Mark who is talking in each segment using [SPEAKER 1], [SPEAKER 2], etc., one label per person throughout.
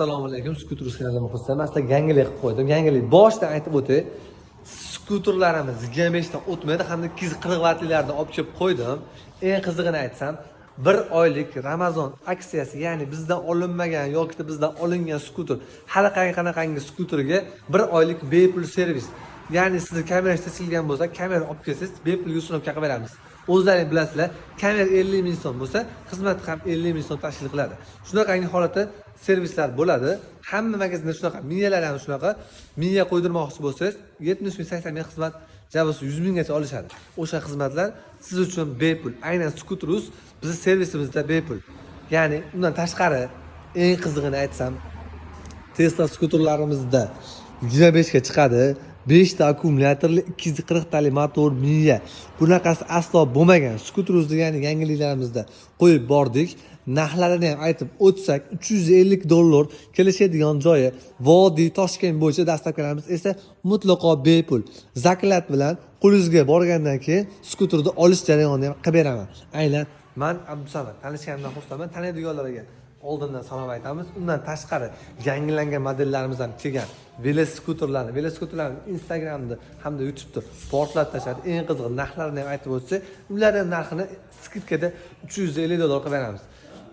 [SPEAKER 1] Assalomu alaykum, skuter kanaliga xursandman. Men sizlarga yangilik qilib qo'ydim. Yangilik boshdan aytib o'tay. Skuterlarimiz 25 dan o'tmaydi, hamda 240 vattlilardan olib kelib qo'ydim. Eng qizig'ini aytsam, 1 oylik Ramazon aksiyasi, ya'ni bizdan olinmagan yoki bizdan olingan skuter, har qanaqangi skuterga 1 oylik bepul servis. Ya'ni sizni kamera ishlatilgan bo'lsa, kamera olib kelsangiz, bepul yusinib qilib beramiz. O'zlaringiz bilasizlar, kamera 50 ming so'm bo'lsa, xizmat ham 50 ming so'm tashkil qiladi. Shunaqangi holatda servislar bo'ladi. Hamma magazinda shunaqa, miyalar ham shunaqa. Miya qo'ydirmoqchi bo'lsangiz, 70 ming, 80 ming xizmat, jabosi 100 minggacha olishadi. O'sha xizmatlar siz uchun bepul. Aynan Skuterus bizning servisimizda bepul. Ya'ni undan tashqari eng qizig'ini aytsam, Tesla skuterlarimizda 25 ga chiqadi. 5 ta akkumulyatorli 240 tali motor miya. Bunaqasi aslo bo'lmagan. Skuterus degan yangiliklarimizda qo'yib bordik. Narxlarini ham aytib o'tsak, $350 kelishadigan joyi Vodiy Toshkent bo'yicha dastlabkilarimiz esa mutlaqo bepul. Zakat bilan qo'lingizga borgandan keyin skuterni olish jarayonini ham qilib beraman. Aynan men Abdusamad, tanishganimdan xursandman. Taniydiganlarga oldindan salom aytamiz. Undan tashqari yangilangan modellarimiz ham kelgan. Veloskuterlarni Instagramda hamda YouTube'da portlat tashladi. Eng qizig'i narxlarini ham aytib o'tsa, ularning narxini skidkada $350 qilib beramiz.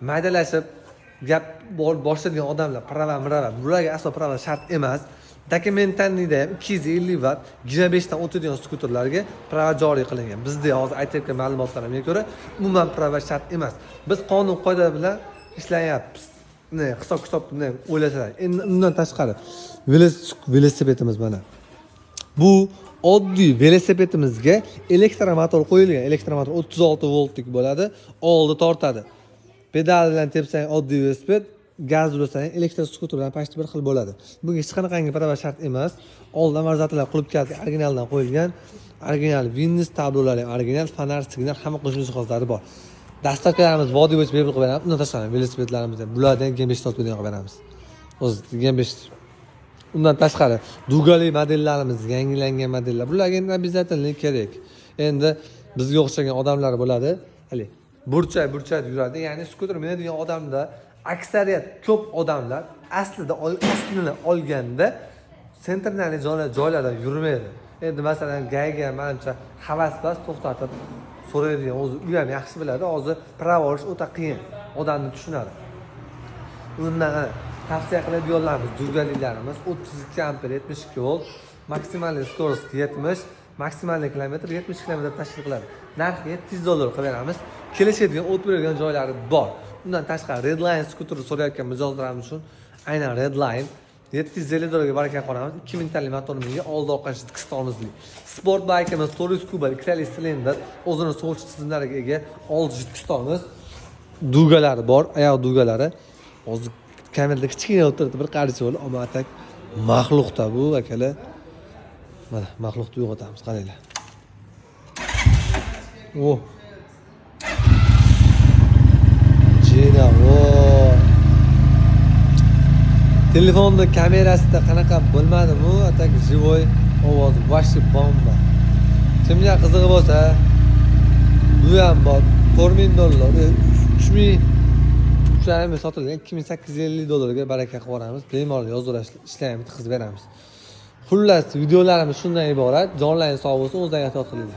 [SPEAKER 1] Maydalashib gap boshlaydigan odamlar prava, bularga aslo prava shart emas. Dokumentanida ham 250 watt 25 dan o'tadigan skuterlarga prava joriy qilingan. Bizda hozir aytayotgan ma'lumotlarimga ko'ra umuman prava shart emas. Biz qonun qoida bilan ishlayapmiz. Hisob-kitobni o'ylasalar. Endi undan tashqari velosipedimiz mana. Bu oddiy velosipetimizga elektromotor qo'yilgan. Elektromotor 36 voltlik bo'ladi, oldi tortadi. Pedal bilan tepsang oddiy velosiped, gaz ursang elektr skuter bilan pashti bir xil bo'ladi. Bunga hech qanaqangi prava shart emas. Oldin marzatlar qilib keldi, originaldan qo'yilgan. Original Windows tablolari, original fonar, signal, hamma qo'shimcha jihozlari bor. Dastlabkilarimiz Vodiy bo'yicha bepul qilib beramiz. Undan tashqari velosipedlarimizni bulardan 25 ta qilib beramiz. O'zi 25. Undan tashqari Dugali modellarimiz, yangilangan modellar. Bularga endi обязательно kerak. Endi bizga o'xshagan odamlar bo'ladi. Hali burchak yuradi. Ya'ni skuter minadigan odamda aksariyat ko'p odamlar aslida aslini olganda sentrnali joylarda yurmaydi. Endi masalan gayga menimcha havas bas to'xtatib so'raydigan o'zi u ham yaxshi biladi. Hozir prava olish o'ta qiyin. Odamni tushunadi. Undan tavsiya qiladiganlarimiz Durgalilarimiz 32 amper 72 volt, maksimal skorost 70, maksimal kilometr 70 km tashkil qiladi. Narxi $700 qilib beramiz. Kelishadigan o't beradigan joylari bor. Undan tashqari Redline skuterni so'rayotgan mijozlarimiz uchun aynan Redline $750 ga baraka qolamiz. 2000 tali motorimiga oldi orqa jiddiq tormozli. Sport bikeimiz 400 kubalik 2 tali silindr, o'zini sovutish tizimlariga ega, oldi jiddiq tormoz. Dugalari bor, oyoq dugalari. Hozir kamerada kichkina o'tirdi, bir qaricha bo'ldi, ammo atak maxluqda bu akalar. Mana maxluqni uyg'otamiz, qaranglar. Oh. Jina, voy. Telefonda kamerasida qanaqa bo'lmadimi? Atak живой ovozi, вообще bomba. Kimga qizig'i bo'lsa, bu ham bor. $4000, 3000 Shularni sotilgan $2850 ga baraka qilib yuboramiz. Bemalol yozib ishlaymiz, qizib beramiz. Xullas, videolarimiz shundan iborat. Jonlaringiz sog' bo'lsin, o'zingizga ehtiyot qiling.